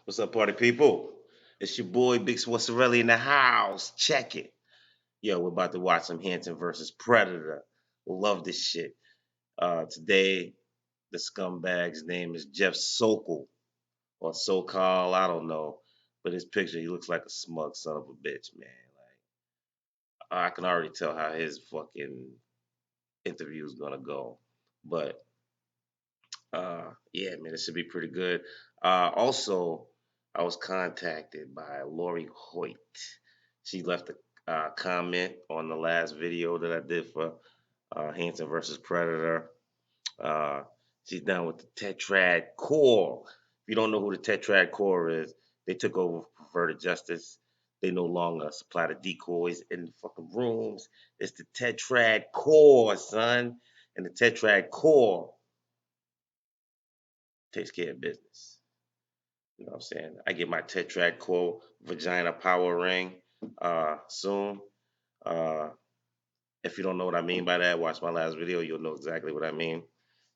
What's up, party people? It's your boy Big Swarzarelli in the house. Check it. Yo, we're about to watch some Hansen versus Predator. Love this shit. Today, the scumbag's name is Jeff Sokol or Sokol. I don't know. But his picture, he looks like a smug son of a bitch, man. Like I can already tell how his fucking interview is gonna go. But yeah, man, it should be pretty good. Also, I was contacted by Lori Hoyt. She left a comment on the last video that I did for Hansen versus Predator. Uh, she's down with the Tetrad Core. If you don't know who the Tetrad Core is, they took over Perverted Justice. They no longer supply the decoys in the fucking rooms. It's the Tetrad Core, son. And the Tetrad Core takes care of business. You know what I'm saying? I get my Tetrad Core Vagina Power Ring soon. Uh, if you don't know what I mean by that, watch my last video. You'll know exactly what I mean.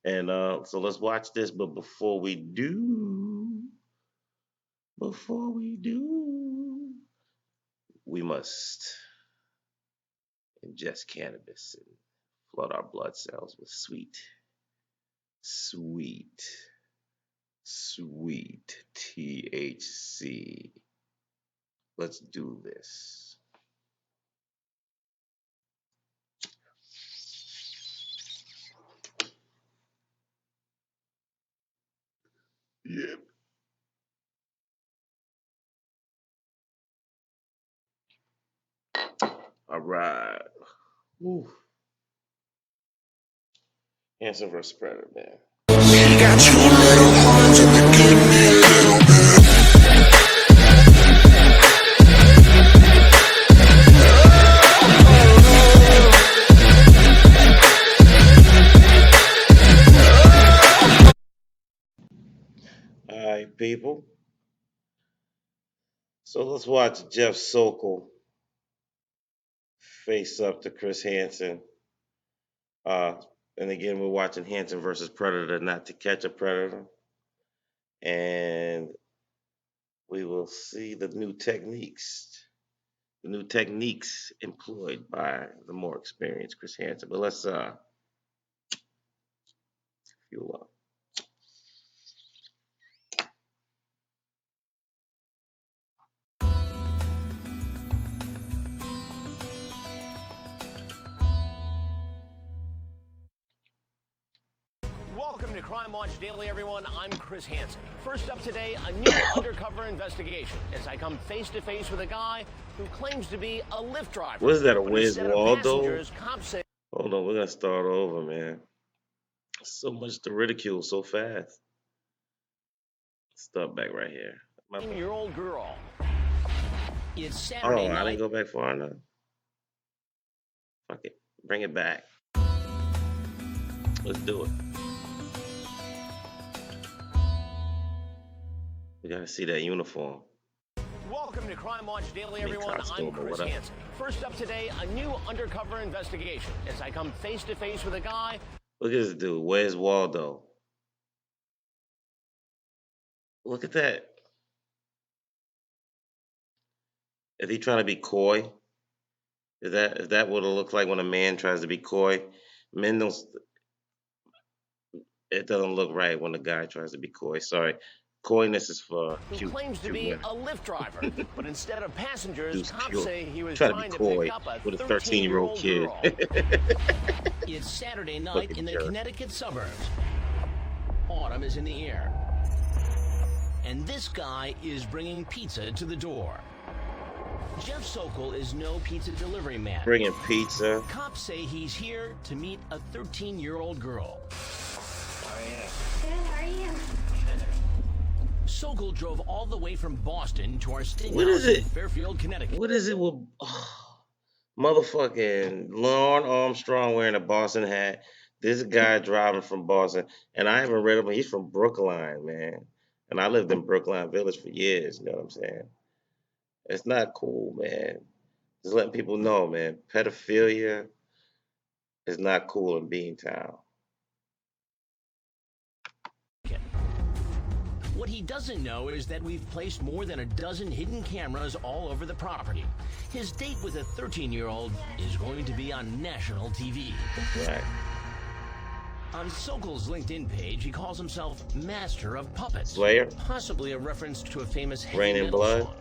And so let's watch this. But before we do, we must ingest cannabis and flood our blood cells with sweet, sweet THC. Let's do this. Yep. All right. Woo. Hansen versus Predator, man. Got you a little horns and they give me a little bit. All right, people. So let's watch Jeff Sokol face up to Chris Hansen. And again, we're watching Hansen versus Predator, not To Catch a Predator. And we will see the new techniques employed by the more experienced Chris Hansen. But let's fuel up. Welcome to Crime Watch Daily, everyone. I'm Chris Hansen. First up today, a new undercover investigation as I come face to face with a guy who claims to be a Lyft driver. What is that, a But Where's instead of Waldo? passengers, cops say... Hold on, we're gonna start over, man. So much to ridicule so fast. Start back right here. 18-year-old girl. It's Oh, Saturday I night. didn't go back far enough. Fuck it. Bring it back. Let's do it. We gotta see that uniform. Welcome to Crime Watch Daily, everyone. costume I'm or Chris whatever. Hansen. First up today, a new undercover investigation as I come face to face with a guy... Look at this dude. Where's Waldo? Look at that. Is he trying to be coy? Is that what it looks like when a man tries to be coy? Men don't. It doesn't look right when a guy tries to be coy. Sorry, coyness is for who cute. claims to cute be women. a Lyft driver, but instead of passengers, Dude's cops cute. say he was Try to be trying to coy pick up a with a 13-year-old 13-year-old kid. girl. It's Saturday night Fucking in the jerk. Connecticut suburbs. Autumn is in the air. And this guy is bringing pizza to the door. Jeff Sokol is no pizza delivery man. Bringing pizza. Cops say he's here to meet a 13-year-old girl. Good, how are you? Sokol drove all the way from Boston to our sting What house is it? in Fairfield, Connecticut. What is it with motherfucking Lauren Armstrong wearing a Boston hat? This guy driving from Boston, and I haven't read him. He's from Brookline, man. And I lived in Brookline Village for years. You know what I'm saying? It's not cool, man. Just letting people know, man. Pedophilia is not cool in Beantown. What he doesn't know is that we've placed more than a dozen hidden cameras all over the property. His date with a 13-year-old is going to be on national TV. Right. On Sokol's LinkedIn page, he calls himself Master of Puppets. Slayer? Possibly a reference to a famous heavy Rain and metal Blood? song.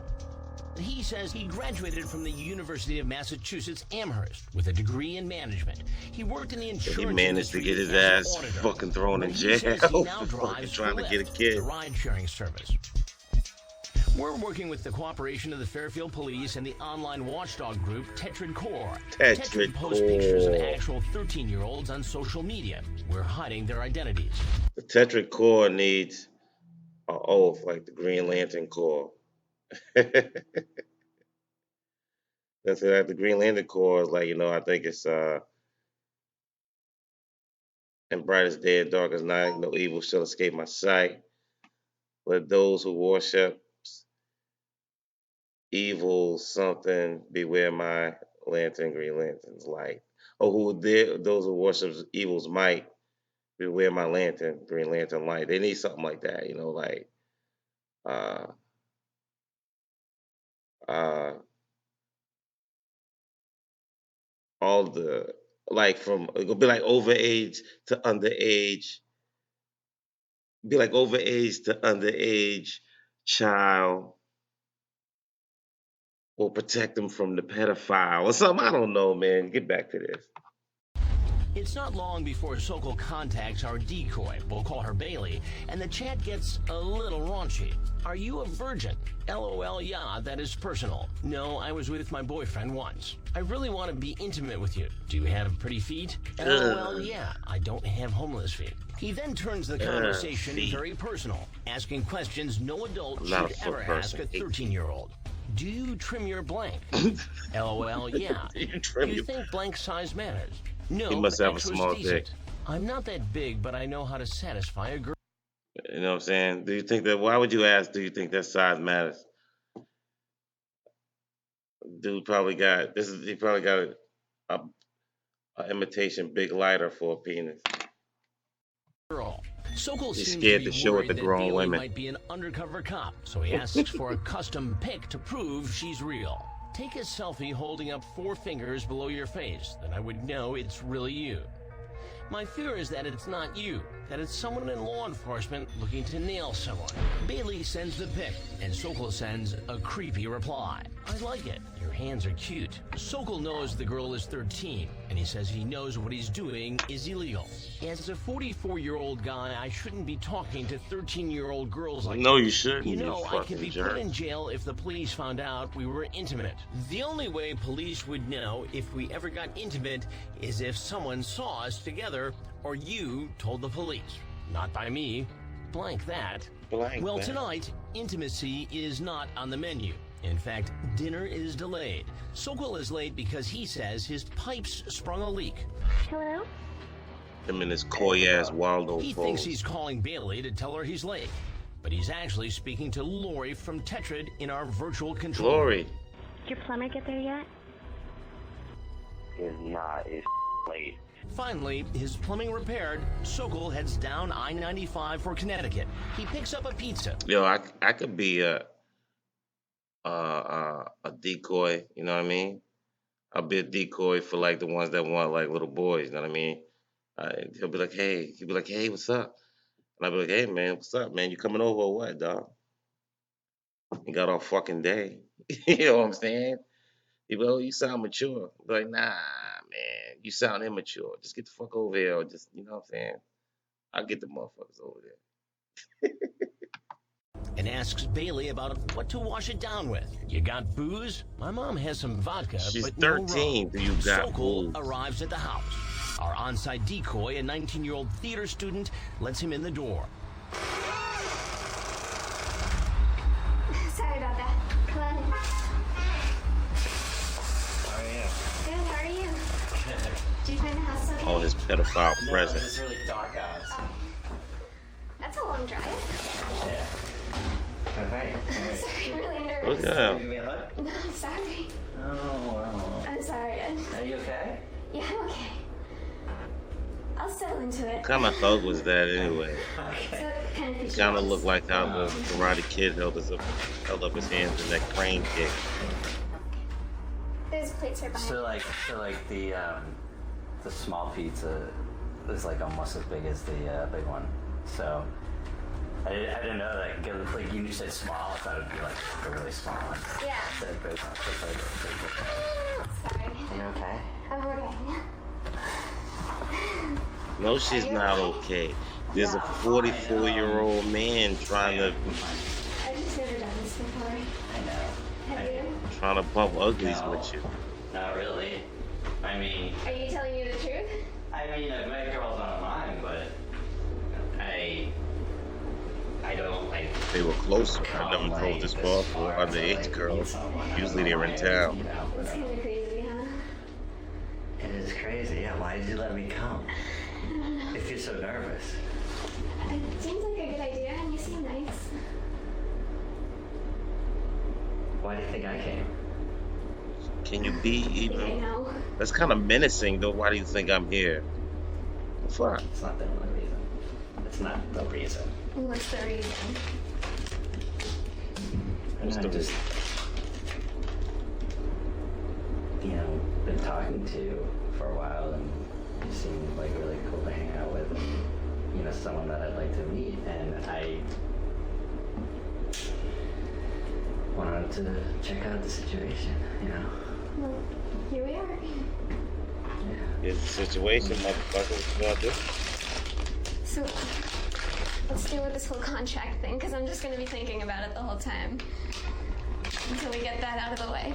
He says he graduated from the University of Massachusetts Amherst with a degree in management. He worked in the insurance He managed to industry get his as an ass auditor. fucking thrown in But jail he says he now for fucking drives trying to Lyft, get a kid. the ride-sharing service. We're working with the cooperation of the Fairfield Police and the online watchdog group Tetrad Core. Tetrad posts pictures of Core. actual 13-year-olds on social media. We're hiding their identities. The Tetrad Core needs an oath like the Green Lantern Corps. That's like the Green Lantern Corps is like, I think it's and brightest day and darkest night, no evil shall escape my sight. Let those who worship evil something beware my lantern, Green Lantern's light. Oh, those who worship evil's might beware my lantern, Green Lantern light. They need something like that, like uh all the like from it'll be like overage to underage, be like overage to underage child, or protect them from the pedophile or something. I don't know, man. Get back to this. It's not long before Sokol contacts our decoy, we'll call her Bailey, and the chat gets a little raunchy. Are you a virgin? LOL, yeah, that is personal. No, I was with my boyfriend once. I really want to be intimate with you. Do you have pretty feet? LOL, yeah, I don't have homeless feet. He then turns the conversation very personal, asking questions no adult should ever ask a 13-year-old. Do you trim your blank? LOL, yeah. Do you think blank size matters? No, He must have a extra's small decent. dick. I'm not that big, but I know how to satisfy a girl. You know what I'm saying? Do you think that? Why would you ask? Do you think that size matters? Dude probably got this. He probably got a imitation big lighter for a penis. Sokol He's seems scared to to be show it worried to that grown Bailey women. might be an undercover cop, so he asks for a custom pic to prove she's real. Take a selfie holding up 4 fingers below your face, then I would know it's really you. My fear is that it's not you, that it's someone in law enforcement looking to nail someone. Bailey sends the pic, and Sokol sends a creepy reply. I like it. Your hands are cute. Sokol knows the girl is 13, and he says he knows what he's doing is illegal. As a 44-year-old guy, I shouldn't be talking to 13-year-old girls like No, that. you shouldn't. You know, I could fucking be jerk. put in jail if the police found out we were intimate. The only way police would know if we ever got intimate is if someone saw us together or you told the police. Not by me. Blank that. Blank Well, that. tonight, intimacy is not on the menu. In fact, dinner is delayed. Sokol is late because he says his pipes sprung a leak. Hello? Him and his coy ass Waldo He pose. thinks he's calling Bailey to tell her he's late. But he's actually speaking to Lori from Tetrad in our virtual control. Glory. Did your plumber get there yet? Is not. It's late. Finally, his plumbing repaired, Sokol heads down I-95 for Connecticut. He picks up a pizza. Yo, I could be a decoy. You know what I mean? I'll be a decoy for like the ones that want like little boys. You know what I mean? He'll be like, hey, what's up? And I'll be like, hey, man, what's up, man? You coming over or what, dog? You got all fucking day. You know what I'm saying? He be like, oh, you sound mature. I'll be like, nah, man, you sound immature. Just get the fuck over here, or just, you know what I'm saying? I'll get the motherfuckers over there. And asks Bailey about what to wash it down with. You got booze? My mom has some vodka, She's but 13. no Do you rum. got Sokol booze? arrives at the house. Our on-site decoy, a 19-year-old theater student, lets him in the door. Sorry about that. Come on in. Oh yeah. Good, how are you? Did you find the house okay? All his pedophile presence. It's really dark out. That's a long drive. Yeah. Alright. Sorry, I'm really nervous. Look at Give him. me a hug? No, I'm sorry. Oh, wow. I'm sorry. Are you okay? Yeah, I'm okay. I'll settle into it. What kind of hug was that anyway? So it kind of It features kind of looked us. like how the Karate Kid held up his hands in that crane kick. There's plates right behind. So like the small pizza is like almost as big as the big one. So I didn't know that. Like you said small, I thought it'd be like a really small one. Yeah. Instead of big one. So it's like a big one. Sorry. You okay? I'm okay. No, she's not okay. There's a 44-year-old man trying to I've just never done this before. I know. Have you? trying to bump uglies No. with you. Not really. I mean, Are you telling me the truth? I've met girls online, but I don't like. They were closer. I never drove this far for underage girls. Usually they're in town. It's kind of crazy, huh? It is crazy. Yeah, why did you let me come? If you're so nervous. It seems like a good idea, and you seem nice. Why do you think I came? Can you be I think I even? know. That's kind of menacing, though. Why do you think I'm here? Fuck. It's not the only reason. It's not the reason. What's the reason? What's the just, been talking to you for a while, and you seem like really cool to hang out with, and someone that I'd like to meet, and I wanted to check out the situation, Well, here we are. Yeah. Here's the situation, motherfucker. What you gonna do? So, let's deal with this whole contract thing, because I'm just going to be thinking about it the whole time. Until we get that out of the way.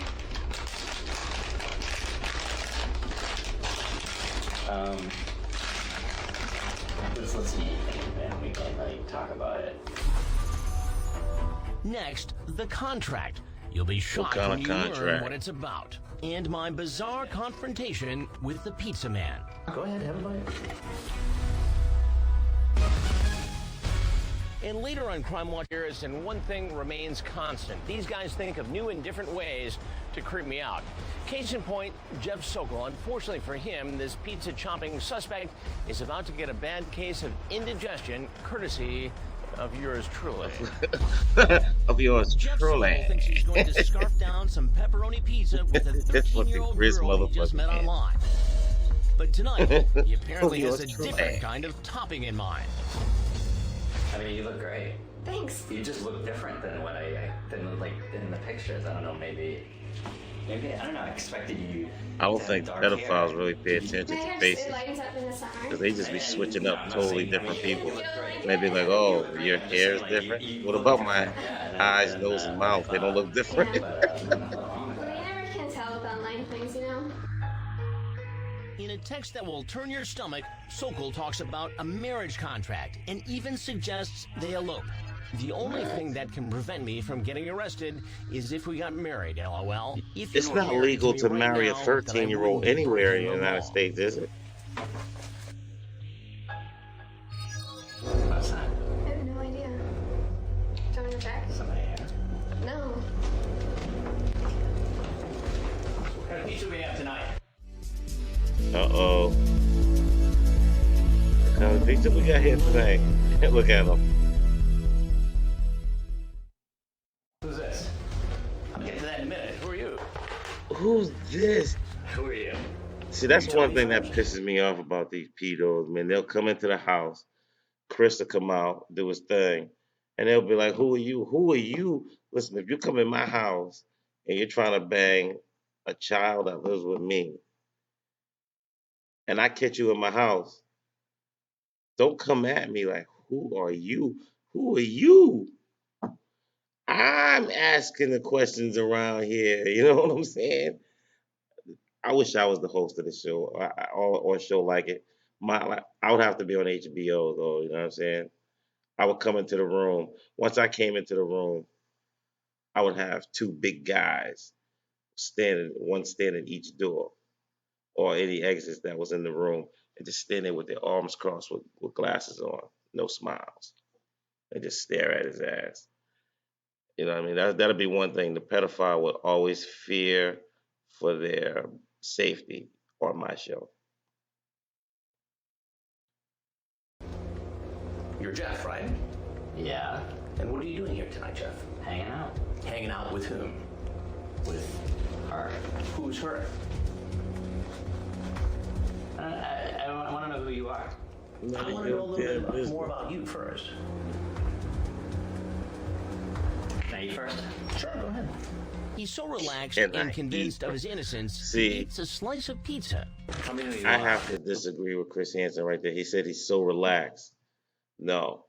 Let's meet, and we can talk about it. Next, the contract. You'll be shocked kind when of you learn contract? what it's about. And my bizarre confrontation with the pizza man. Go ahead, have a bite. And later on Crime Watch Harrison, one thing remains constant. These guys think of new and different ways to creep me out. Case in point, Jeff Sokol. Unfortunately for him, this pizza chopping suspect is about to get a bad case of indigestion, courtesy of yours truly. Of yours Jeff Sokol truly. thinks he's going to scarf down some pepperoni pizza with a This fucking 13-year-old Grizz girl he just motherfucker met man. online. But tonight, he apparently has a yours truly. different kind of topping in mind. I mean, you look great. Thanks. You just look different than what than like in the pictures. I don't know, maybe I don't know. I expected you. I don't to have think dark pedophiles hair. really pay attention My to hair faces. just lightens up in the summer. Because they just be switching up I'm not totally saying- different people. You don't like And they be like, oh, your hair is different? What about my eyes, nose, and mouth? They don't look different? But nothing wrong with Well, you that. never can tell with online things, you know? In a text that will turn your stomach, Sokol talks about a marriage contract and even suggests they elope. The only thing that can prevent me from getting arrested is if we got married, LOL. If you It's don't not hear legal me to right marry a now, then I 13-year-old will be anywhere in breaking the the United law. States, is it? What's that? I have no idea. Do you want me to check? Somebody here. No. What kind of pizza we have tonight? Uh-oh. What kind of pizza we got here tonight? Look at them. Who's this? I'll get to that in a minute. Who are you? Who's this? Who are you? See, that's one thing that pisses me off about these pedos, man. They'll come into the house, Chris will come out, do his thing, and they'll be like, who are you? Who are you? Listen, if you come in my house and you're trying to bang a child that lives with me, and I catch you in my house, don't come at me like, who are you? Who are you? I'm asking the questions around here. You know what I'm saying? I wish I was the host of the show or a show like it. I would have to be on HBO though. You know what I'm saying? I would come into the room. Once I came into the room, I would have two big guys one standing each door or any exits that was in the room, and just stand there with their arms crossed with glasses on, no smiles, and just stare at his ass. You know what I mean? That'll be one thing. The pedophile would always fear for their safety on my show. Jeff, right? Yeah, And what are you doing here tonight, Jeff? hanging out Hanging out with whom? with her. Who's her? I want to know who you are. I want to know a little bit more about you first. Can I eat first? Sure, go ahead. He's so relaxed Can I and convinced eat? of his innocence, See. he eats a slice of pizza. Tell me who you I are. have to disagree with Chris Hansen right there. He said he's so relaxed. No,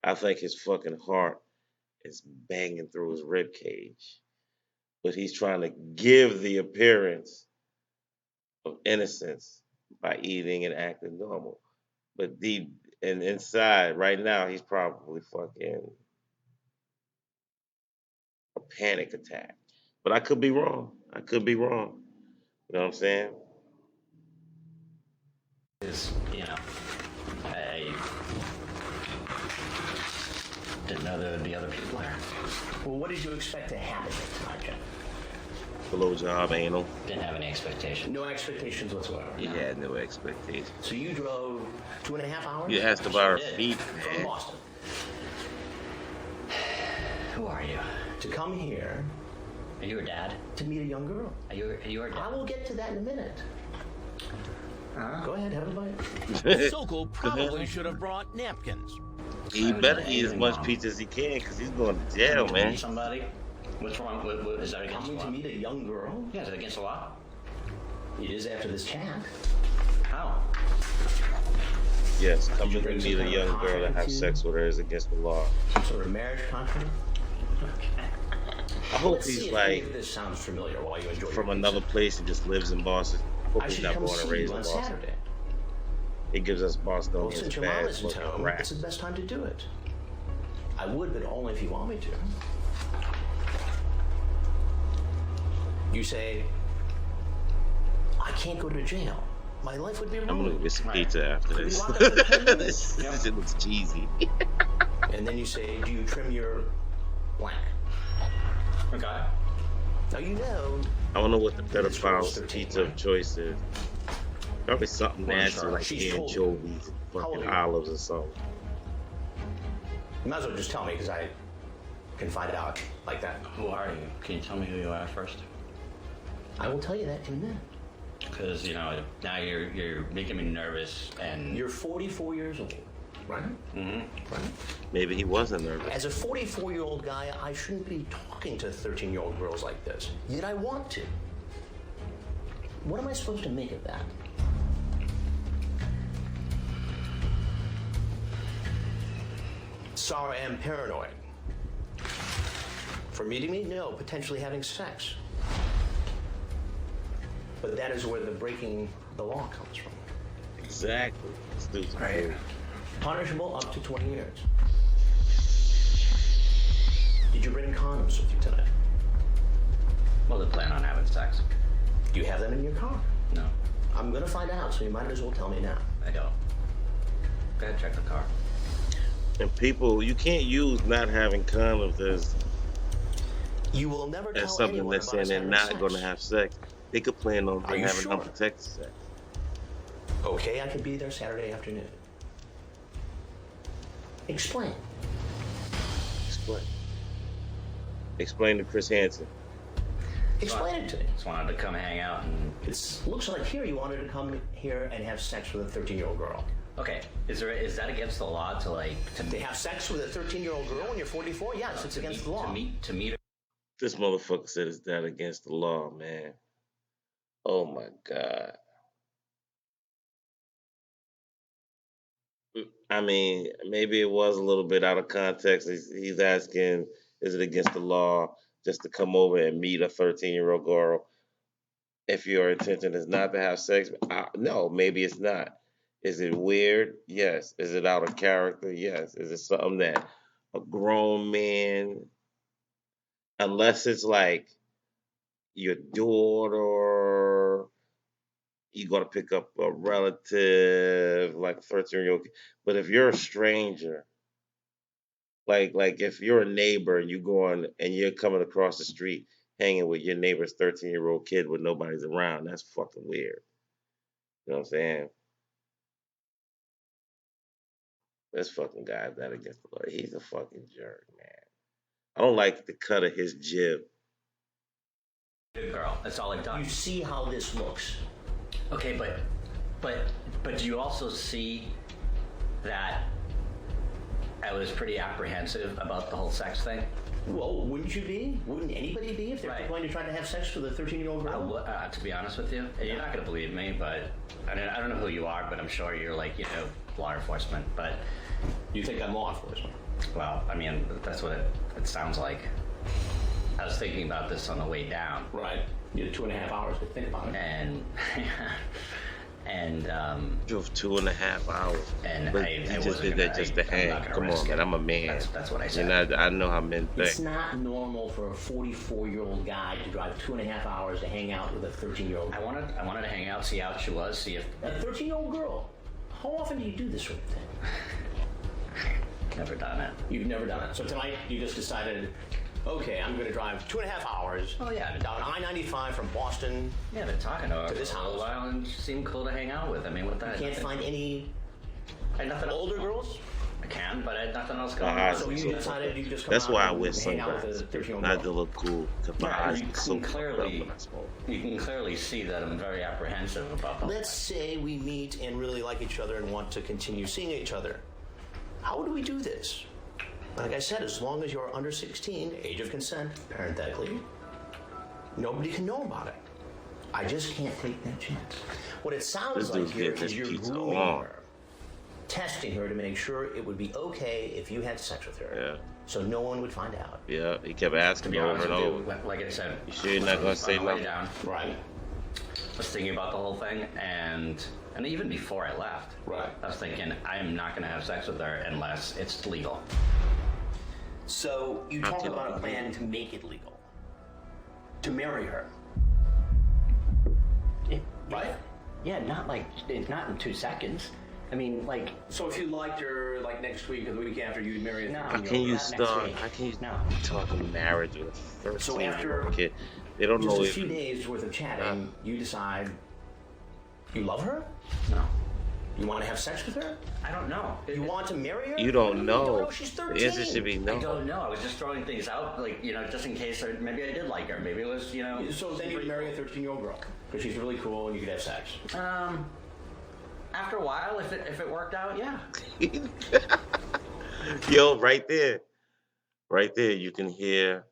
I think his fucking heart is banging through his rib cage, but he's trying to give the appearance of innocence by eating and acting normal. But deep and inside, right now, he's probably fucking a panic attack. But I could be wrong. I could be wrong. You know what I'm saying? Is, I didn't know there would be other people there. Well, what did you expect to happen tonight, Jeff? Blowjob, anal. Didn't have any expectation. No expectations whatsoever. He had no expectations. So you drove 2.5 hours? You asked about our did. feet, From man. Boston Who are you? to come here Are you her dad? to meet a young girl. Are you her I dad? will get to that in a minute. Go ahead, have a bite. Sokol probably should have brought napkins. He better eat as much pizza as he can because he's going to jail, Meet man. somebody? What's wrong? What, is that against the Coming to law? meet a young girl? Yeah, is it against the law? It is after this chat. How? Yes, coming to bring some meet a kind of young girl and contract have with you? sex with her is against the law. Some sort of marriage contract? I hope Let's see he's if any like of this sounds familiar while you enjoy from your another pizza. place and just lives in Boston. Hope I he's should not come born and see raised you in on Boston. Saturday. It gives us Well, Bostonians since your bad mom isn't fucking home, rap. it's the best time to do it. I would, but only if you want me to. You say, I can't go to jail. My life would be I'm gonna ruined. get some Right. pizza after Could be this. locked up for 10 years. This shit looks cheesy. And then you say, do you trim your blank? Okay. Now you know I don't know what the It's pedophile's 13, pizza of right? choice is. Probably something Well, nasty sure. like She's told anchovies, How old fucking are you? olives or something. you might as well just tell me because I can find out like that. Who are you? Can you tell me who you are first? I will tell you that in a minute. Because now you're making me nervous, and You're 44 years old, right? Mm-hmm. Right? Maybe he wasn't nervous. As a 44-year-old guy, I shouldn't be talking to 13-year-old girls like this. Yet I want to. What am I supposed to make of that? Sorry, I am paranoid. For meeting me? No, potentially having sex. But that is where the breaking the law comes from. Exactly. This dude's Right. crazy. Punishable up to 20 years. Did you bring condoms with you tonight? well, they plan on having sex. Do you have them in your car? No, I'm gonna find out, so you might as well tell me now. I don't. Go ahead, check the car. And people, you can't use not having condoms You will never as tell something anyone that's about saying us they're having not sex. going to have sex. They could plan on Are you having sure? unprotected sex. Okay, I can be there Saturday afternoon. Explain. Explain. Explain to Chris Hansen. Explain it to me. Just wanted to come hang out and. It looks like here you wanted to come here and have sex with a 13-year-old girl. Okay, is that against the law to To have sex with a 13-year-old girl when you're 44? Yes, it's against the law. to meet her? This motherfucker said it's that against the law, man. Oh my God. I mean, maybe it was a little bit out of context. He's asking, is it against the law just to come over and meet a 13-year-old girl if your intention is not to have sex? No, maybe it's not. Is it weird? Yes. Is it out of character? Yes. Is it something that a grown man, unless it's like your daughter, you're gonna pick up a relative, like a 13-year-old. But if you're a stranger, like if you're a neighbor and you going and you're coming across the street hanging with your neighbor's 13-year-old kid when nobody's around, that's fucking weird. You know what I'm saying? This fucking guy that against the law. He's a fucking jerk, man. I don't like the cut of his jib. Good girl. That's all I've done. You see how this looks. Okay, but do you also see that I was pretty apprehensive about the whole sex thing? Well, wouldn't you be? Wouldn't anybody be if they're Right. going to try to have sex with a 13-year-old girl? To be honest with you, you're not going to believe me, but I don't know who you are, but I'm sure you're like, law enforcement. But You think I'm law enforcement? well, I mean, that's what it sounds like. I was thinking about this on the way down, Right. You had 2.5 hours to think about it. and Drove 2.5 hours. And But I he just wasn't did that gonna- just to I'm hang. not gonna Come risk on, man. it. I'm a man. That's what I said. I know how men It's think. not normal for a 44-year-old guy to drive 2.5 hours to hang out with a 13-year-old. I wanted to hang out, see how she was, see if A 13-year-old girl. How often do you do this sort of thing? never done it. You've never done it. So tonight you just decided, okay, I'm going to drive 2.5 hours. Oh, yeah. Down I-95 from Boston. Yeah, been talking to her To this for a little house. while, and she seemed cool to hang out with. I mean, what the heck? Can't find any I had nothing else older going on. girls. I can, but I had nothing else going Ah, on. So you decided you just come That's out why I and wear hang out with sunglasses. a 13-year-old Not to girl. look cool, because my Yeah, eyes you get so can fucked up clearly- when I smoke. You can clearly see that I'm very apprehensive about the whole Let's thing. say we meet and really like each other and want to continue seeing each other. How would we do this? Like I said, as long as you're under 16, age of consent, parenthetically, nobody can know about it. I just can't take that chance. What it sounds This like dude's here getting is his you're pizza grooming on. her, testing her to make sure it would be okay if you had sex with her. Yeah. So no one would find out. Yeah, he kept To asking be over honest and with over. you, like I said, You sure you're not gonna say on the way nothing? down, Right. I was thinking about the whole thing, and even before I left, Right. I was thinking I am not going to have sex with her unless it's legal. So you Not talk too about a long. plan to make it legal. To marry her. Right? Yeah, not in 2 seconds. I mean, like, So if you liked her like next week or the week after, you'd marry a No. 13-year-old How can you Not next start? week. How can you No. talk marriage with a So 13-year-old after kid? They don't just know a if few days worth of chatting, you decide you love her? no, You want to have sex with her? I don't know. You want to marry her? you don't You know. don't know she's 13. The answer should be I no. don't know. I was just throwing things out, like, just in case, or maybe I did like her. Maybe it was, So then you'd marry a 13-year-old girl because she's really cool and you could have sex. After a while, if it worked out, yeah. Yo, right there, you can hear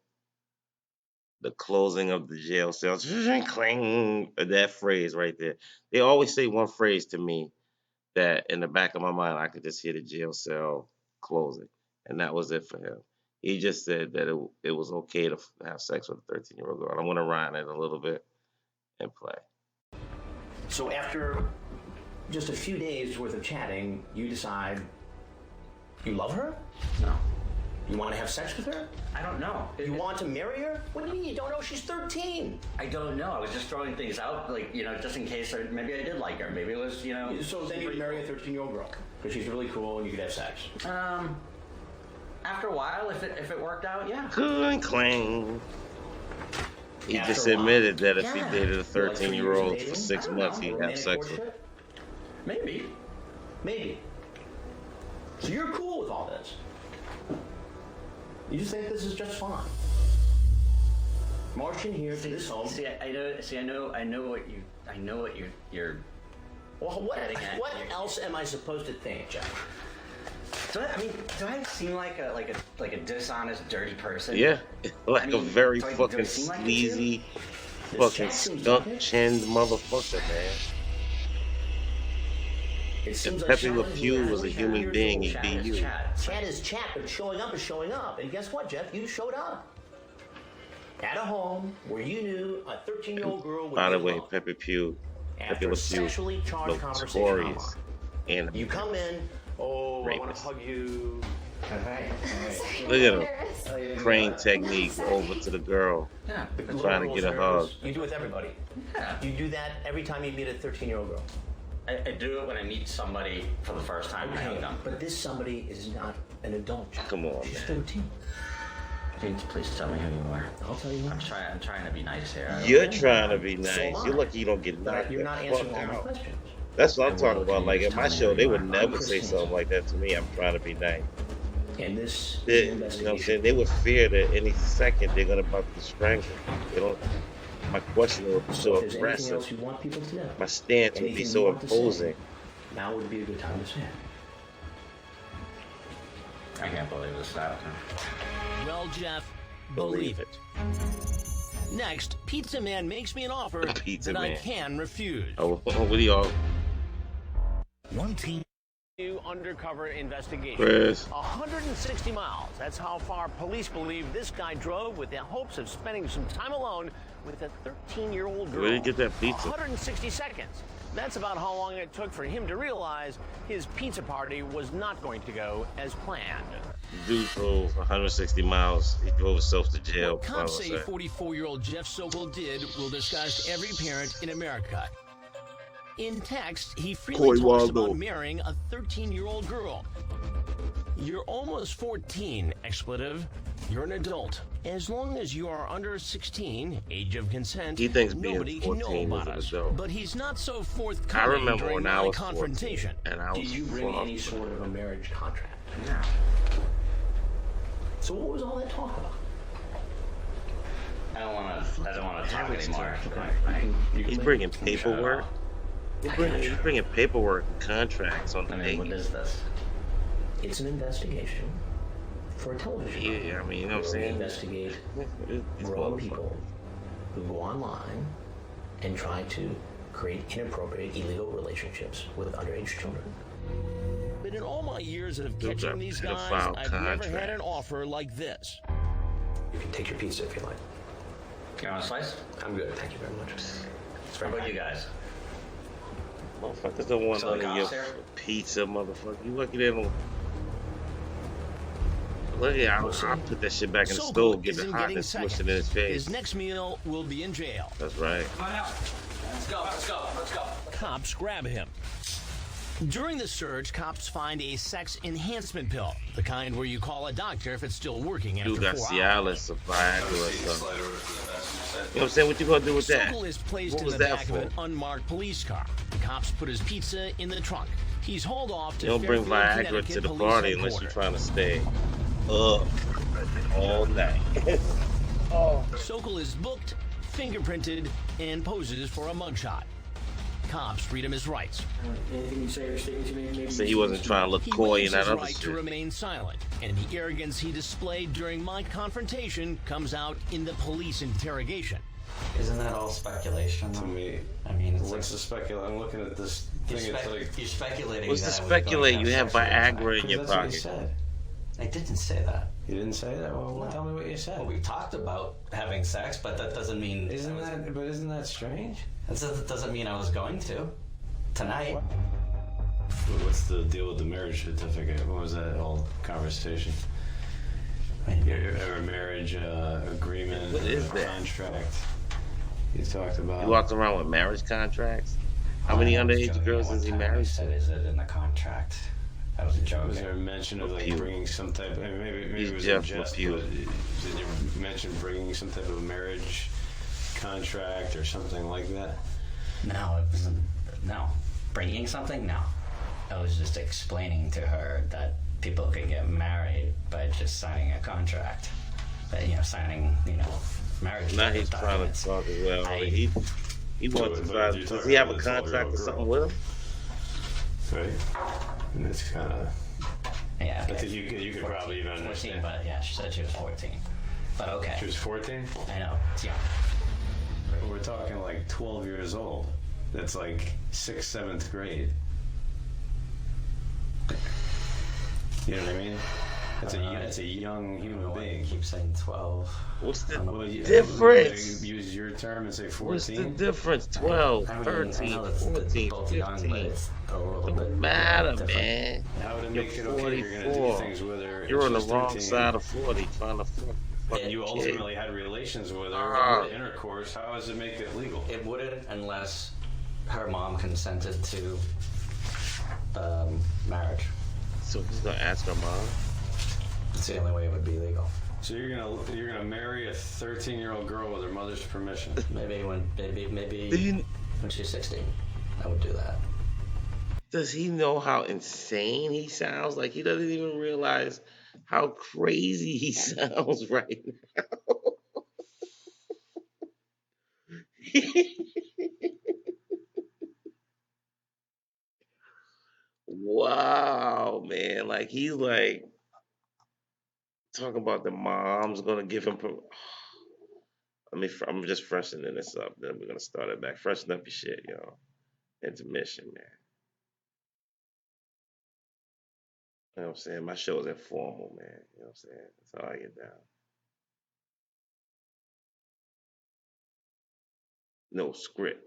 the closing of the jail cell. Cling, that phrase right there. They always say one phrase to me that in the back of my mind, I could just hear the jail cell closing. And that was it for him. He just said that it was okay to have sex with a 13-year-old girl. I'm going to rhyme it a little bit and play. So after just a few days worth of chatting, you decide you love her? No, You want to have sex with her? I don't know. You want to marry her? What do you mean you don't know she's 13? I don't know. I was just throwing things out, like, just in case, or maybe I did like her. Maybe it was, So then you'd marry a 13-year-old girl because she's really cool and you could have sex. After a while, if it worked out, yeah. Cling. He After just a while. admitted that if he Yeah. dated a Like 3 years 13-year-old dating? for 6 I don't months, know. he'd have Romantic sex with her. courtship? Maybe. Maybe. So you're cool with all this. You just think this is just fine. Marching here to this home. I know what you're. Well, what Getting at here. else am I supposed to think, Jeff? Do I seem like a dishonest, dirty person? Yeah, like I a mean, very do I fucking seem like it sleazy, This fucking chat seems like it. skunk-chinned motherfucker, man. It seems If like Pepe Le Shannon's Pew the was a average human 10 years being, old. he'd be Chat is you. chat. Chat is chat, but showing up is showing up. And guess what, Jeff? You showed up. At a home where you knew a 13-year-old girl would By the be way, alone. Pepe After Le a Pew, sexually charged conversation notorious. online. And You come in, oh, I want Rapist. to hug you. look at him, crane technique over to the girl, Yeah. trying to get a hug. You do it with everybody. Yeah. You do that every time you meet a 13-year-old girl. I do it when I meet somebody for the first time. I hug them. But this somebody is not an adult. Come on, She's man. 13. Please tell me who you are. I'll tell you I'm what. trying to be nice here. You're trying to be So nice. am I. You're lucky you don't get knocked You're the not fuck answering all my out. questions. That's what I'm The world talking about. can Like use in my time show, they would everywhere. I'm never say Chris something Hansen. like that to me. I'm trying to be nice. And this is They, an you know what I'm saying? investigation. They would fear that any second they're gonna about to strangle. They don't. My question would be So so if there's anything aggressive. else you want people to know, My stance would be anything so you want to say, imposing. now would be a good time to say it. I can't believe this happened. Well, Jeff, believe it. Next, Pizza Man makes me an offer Pizza that I Man. can refuse. Oh, what do y'all? One team. New undercover investigation. Chris. 160 miles. That's how far police believe this guy drove with the hopes of spending some time alone with a 13-year-old girl. Where did he get that pizza? 160 seconds. That's about how long it took for him to realize his pizza party was not going to go as planned. Dude drove 160 miles. He drove himself to jail. What cops say 44-year-old Jeff Sokol did will disgust every parent in America. In text, he freely talks about marrying a 13-year-old girl. You're almost 14, expletive. You're an adult. As long as you are under 16, age of consent, He thinks nobody being can know 14 about is an us. adult. But he's not so I forthcoming remember during when I my was 14, confrontation. and I was Did you bring fucked. any sort of a marriage contract? No. So what was all that talk about? I don't want to talk anymore. He's bringing paperwork. He's bringing paperwork and contracts on the I mean, what date. is this? It's an investigation for a television. Yeah, I mean, you know what I'm We saying? investigate It's grown motherfucker. people who go online and try to create inappropriate, illegal relationships with underage children. But in all my years of Those catching are these guys, pedophile I've never had contracts. an offer like this. You can take your pizza if you like. You want a slice? I'm good, thank you very much. It's How very about you guys? Motherfuckers don't want So none the of your cops there? pizza, motherfucker. You lucky they don't. Look at I'll put that shit back in the Sokol stove, get it isn't hot, getting and smush seconds. it in his face. His next meal will be in jail. That's right. Come on out. Let's go. Let's go. Let's go. Cops grab him. During the search, cops find a sex enhancement pill, the kind where you call a doctor if it's still working after Dude got 4 hours. Cialis or Viagra or something. You know what I'm saying? What you gonna do with that? Sokol is placed What in was the that back for? of an unmarked police car. The cops put his pizza in the trunk. He's hauled off to You don't bring Fairfield, Viagra Connecticut to the Police party unless you're Headquarters. trying to stay up all night. Sokol is booked, fingerprinted, and poses for a mugshot. Cops read him his rights. Anything you say or statements you make, maybe So he wasn't trying to look He coy waives and that his other right to shit. remain silent, and the arrogance he displayed during my confrontation comes out in the police interrogation. Isn't that all speculation? To me, I mean, it's what's the speculation? I'm looking at this you're, thing. It's like you're speculating. What's that to I was going speculate? to You have sex with you Viagra in tonight. your that's what you pocket. said. I didn't say that. You didn't say that. Well, tell me what you said. Well, we talked about having sex, but that doesn't mean. Isn't that strange? That doesn't mean I was going to tonight. What's the deal with the marriage certificate? What was that whole conversation? Your marriage agreement, What is that? contract. You talked about. You walked around with marriage contracts? How many underage girls is he married Said, to? is it in the contract? That was a joke. Was there a mention of like Repute. bringing some type? Maybe He's it was Jeff a jest, Repute. but did you mention bringing some type of marriage contract or something like that? No, it wasn't. No. Bringing something? No. I was just explaining to her that people could get married by just signing a contract. But, signing, marriage Now he's trying documents. to talk as well. I- He wants to But try. you're Does talking he have a about a contract or 12-year-old something girl. with him? Right. And it's kind of. Yeah. I think you could probably even 14, understand. but yeah, she said she was 14. But okay. She was 14. I know. It's young. We're talking like 12 years old. That's like 6th, 7th grade. You know what I mean? That's a young human being. Keep saying 12. What's the Well, you- difference? Use your term and say What's the 14. difference? 12, I mean, I 13, know that's 14, both young, but 15. it's a little bit Don't matter, different. man. How would it You're make it okay? You're gonna do 44. things with her. You're on the She's wrong 13. side of 40 trying to fuck And you a kid. ultimately had relations with her, Ah. intercourse. How does it make it legal? It wouldn't unless her mom consented to marriage. So he's gonna ask her mom? It's the only way it would be legal. So you're gonna marry a 13-year-old girl with her mother's permission. Maybe Do you- when she's 16, I would do that. Does he know how insane he sounds? Like he doesn't even realize how crazy he sounds right now. Wow, man. Like he's like talking about the mom's gonna give him. I'm just freshening this up. Then we're gonna start it back. Freshen up your shit, y'all. Intermission, man. You know what I'm saying? My show is informal, man. You know what I'm saying? That's how I get down. No script.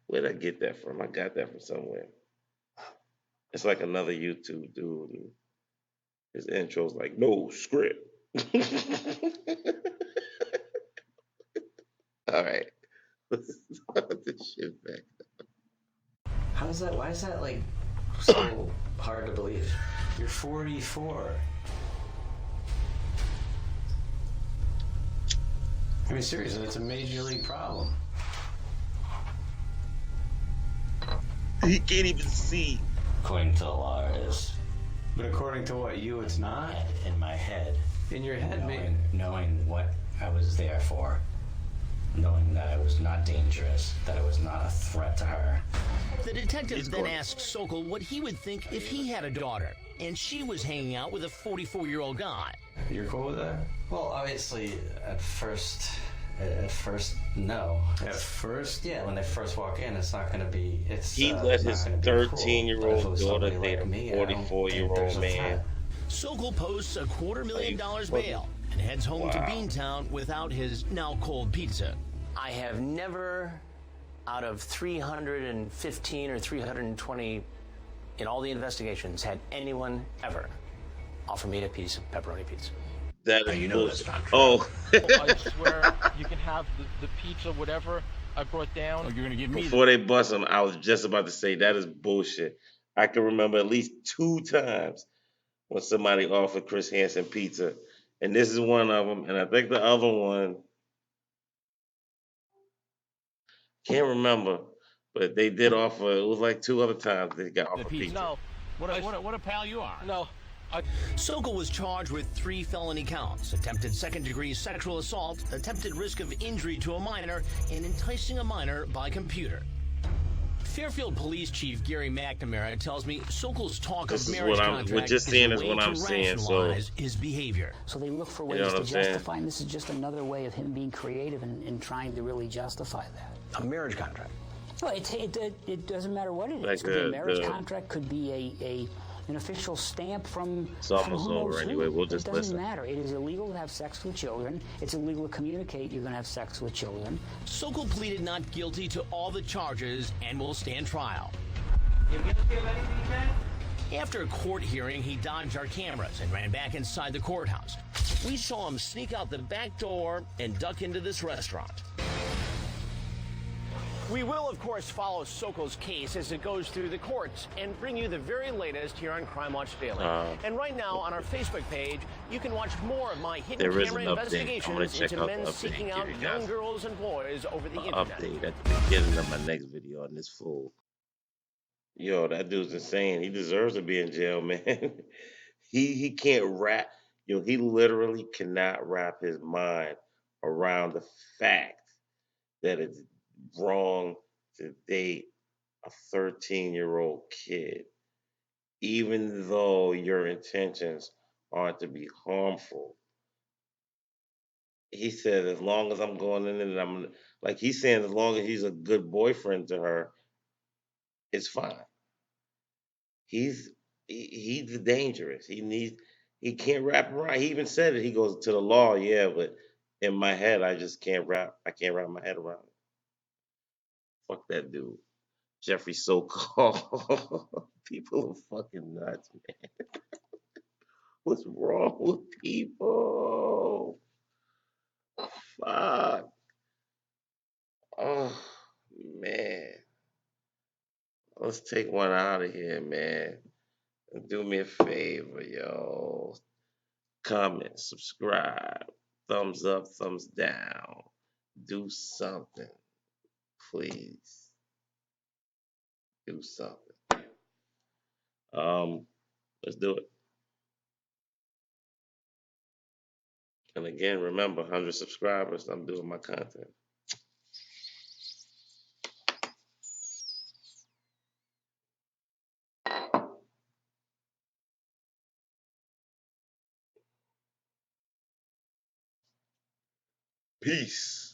Where'd I get that from? I got that from somewhere. It's like another YouTube dude. And his intro's like, no script. All right. Let's start this shit back. How is that? Why is that like so hard to believe? You're 44. I mean, seriously, it's a major league problem. He can't even see. According to the law, it is. But according to what, you, it's not? In my head. In your head, Knowing what I was there for. Knowing that I was not dangerous, that I was not a threat to her. The detective then asks Sokol what he would think if he had a daughter, and she was hanging out with a 44-year-old guy. You're cool with that? Well, obviously, at first, no. At first? Yeah, when they first walk in, it's not going to be. He let his 13-year-old daughter date a 44-year-old man. Sokol posts a $250,000 bail and heads home to Beantown without his now cold pizza. I have never, out of 315 or 320 in all the investigations, had anyone ever offer me a piece of pepperoni pizza. That is you know bullshit. that's not true. Oh. I swear you can have the pizza, whatever I brought down. Oh, you're gonna give me Before they bust him, I was just about to say that is bullshit. I can remember at least 2 times when somebody offered Chris Hansen pizza, and this is one of them. And I think the other one, can't remember, but they did offer. It was like 2 other times they got offered pizza. No, What a pal you are. no. Sokol was charged with 3 felony counts: attempted second-degree sexual assault, attempted risk of injury to a minor, and enticing a minor by computer. Fairfield Police Chief Gary McNamara tells me Sokol's talk This of is marriage what I'm- contract what just is seeing a is way what to I'm seeing, so- rationalize his behavior. So they look for You ways know what to I'm saying? justify, and this is just another way of him being creative and trying to really justify that. A marriage contract. Well, it doesn't matter what it is. Like Could be a the- marriage the- contract, could be an official stamp from. It's almost from who over knows who. anyway. We'll just It doesn't listen. matter. It is illegal to have sex with children. It's illegal to communicate you're going to have sex with children. Sokol pleaded not guilty to all the charges and will stand trial. After a court hearing, he dodged our cameras and ran back inside the courthouse. We saw him sneak out the back door and duck into this restaurant. We will, of course, follow Sokol's case as it goes through the courts and bring you the very latest here on Crime Watch Daily. And right now on our Facebook page, you can watch more of my hidden There is camera an update. I'm investigations gonna check into out men the update. seeking out Here you young guys. girls and boys over the internet. Update at the beginning of my next video on this fool. Yo, that dude's insane. He deserves to be in jail, man. he can't wrap. Yo, he literally cannot wrap his mind around the fact that it's wrong to date a 13-year-old kid, even though your intentions aren't to be harmful. He said, as long as I'm going in and I'm like, he's saying, as long as he's a good boyfriend to her, it's fine. He's dangerous. He can't wrap around. He even said it. He goes to the law, yeah, but in my head, I just can't wrap. I can't wrap my head around it. Fuck that dude, Jeffrey Sokol. People are fucking nuts, man. What's wrong with people? Fuck. Oh man. Let's take one out of here, man. And do me a favor, yo. Comment, subscribe, thumbs up, thumbs down. Do something, please. Do something. Let's do it. And again, remember, 100 subscribers. I'm doing my content. Peace.